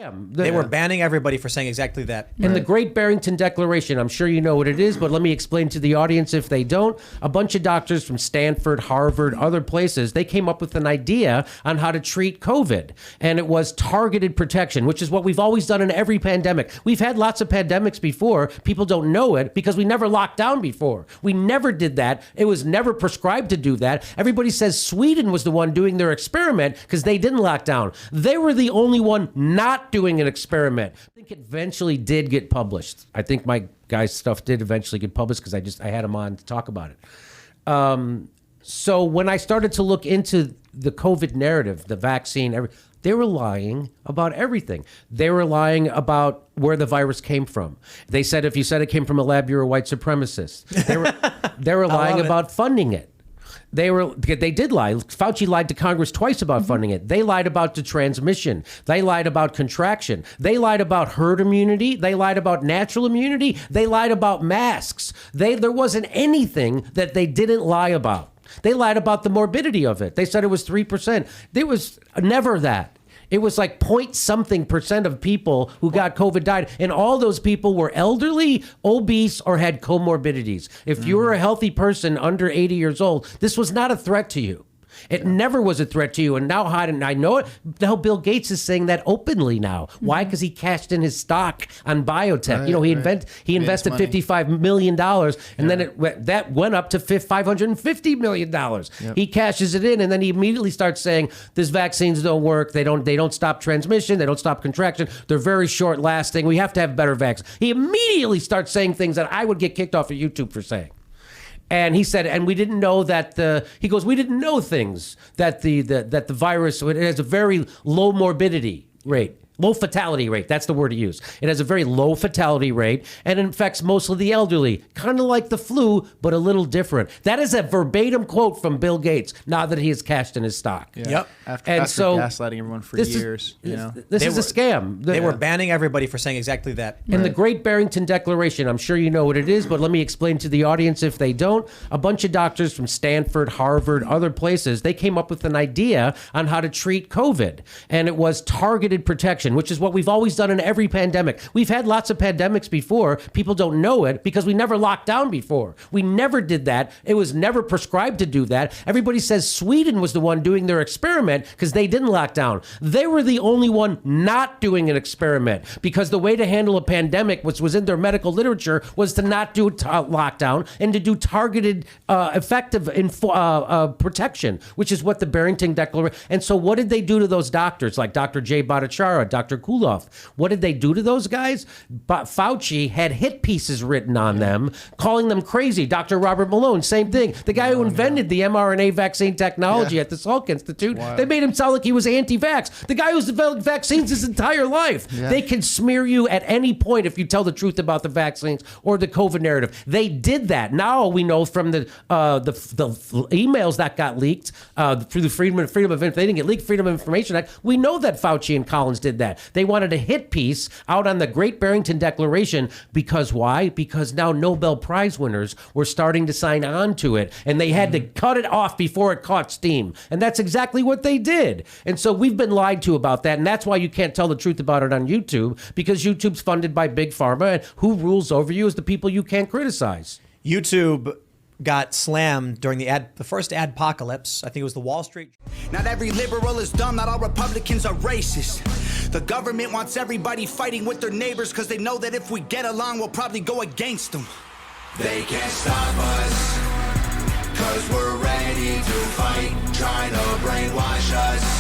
scam. They were banning everybody for saying exactly that. And the Great Barrington Declaration, I'm sure you know what it is, but let me explain to the audience if they don't. A bunch of doctors from Stanford, Harvard, other places, they came up with an idea on how to treat COVID. And it was targeted protection, which is what we've always done in every pandemic. We've had lots of pandemics before. People don't know it because we never locked down before. We never did that. It was never prescribed to do that. Everybody says Sweden was the one doing their experiment because they didn't lock down. They were the only one not doing an experiment. I think it eventually did get published. I think my guy's stuff did eventually get published because I had him on to talk about it. So when I started to look into the COVID narrative, the vaccine, they were lying about everything. They were lying about where the virus came from. They said if you said it came from a lab, you're a white supremacist. They were lying about funding it. They did lie. Fauci lied to Congress twice about funding it. They lied about the transmission. They lied about contraction. They lied about herd immunity. They lied about natural immunity. They lied about masks. There wasn't anything that they didn't lie about. They lied about the morbidity of it. They said it was 3%. There was never that. It was like .something% of people who got COVID died. And all those people were elderly, obese, or had comorbidities. If you were a healthy person under 80 years old, this was not a threat to you. It never was a threat to you. And now, I know it. Now Bill Gates is saying that openly now. Why? Because he cashed in his stock on biotech. He invested $55 million, and then that went up to $550 million. He cashes it in, and then he immediately starts saying, these vaccines don't work. They don't stop transmission. They don't stop contraction. They're very short lasting. We have to have better vaccines. He immediately starts saying things that I would get kicked off of YouTube for saying. And he said, and we didn't know that we didn't know things that the virus, it has a very low morbidity rate. Low fatality rate. That's the word to use. It has a very low fatality rate and it infects mostly the elderly, kind of like the flu, but a little different. That is a verbatim quote from Bill Gates now that he has cashed in his stock. Yeah. Yep. After gaslighting everyone for years. This is a scam. They were banning everybody for saying exactly that. And the Great Barrington Declaration, I'm sure you know what it is, but let me explain to the audience if they don't. A bunch of doctors from Stanford, Harvard, other places, they came up with an idea on how to treat COVID. And it was targeted protection, which is what we've always done in every pandemic. We've had lots of pandemics before. People don't know it because we never locked down before. We never did that. It was never prescribed to do that. Everybody says Sweden was the one doing their experiment because they didn't lock down. They were the only one not doing an experiment because the way to handle a pandemic, which was in their medical literature, was to not do lockdown and to do targeted, effective protection, which is what the Barrington Declaration. And so what did they do to those doctors like Dr. Jay Bhattacharya, Dr. Kuloff? What did they do to those guys? Fauci had hit pieces written on them, calling them crazy. Dr. Robert Malone, same thing. The guy who invented the mRNA vaccine technology at the Salk Institute, they made him sound like he was anti-vax. The guy who's developed vaccines his entire life. They can smear you at any point if you tell the truth about the vaccines or the COVID narrative. They did that. Now we know from the emails that got leaked through the Freedom of Information. They didn't get leaked, Freedom of Information Act. We know that Fauci and Collins did that. They wanted a hit piece out on the Great Barrington Declaration because why? Because now Nobel Prize winners were starting to sign on to it, and they had to cut it off before it caught steam. And that's exactly what they did. And so we've been lied to about that, and that's why you can't tell the truth about it on YouTube, because YouTube's funded by Big Pharma, and who rules over you is the people you can't criticize. YouTube got slammed during the first adpocalypse. I think it was the Wall Street. Not every liberal is dumb, not all Republicans are racist. The government wants everybody fighting with their neighbors because they know that if we get along, we'll probably go against them. They can't stop us, because we're ready to fight, trying to brainwash us.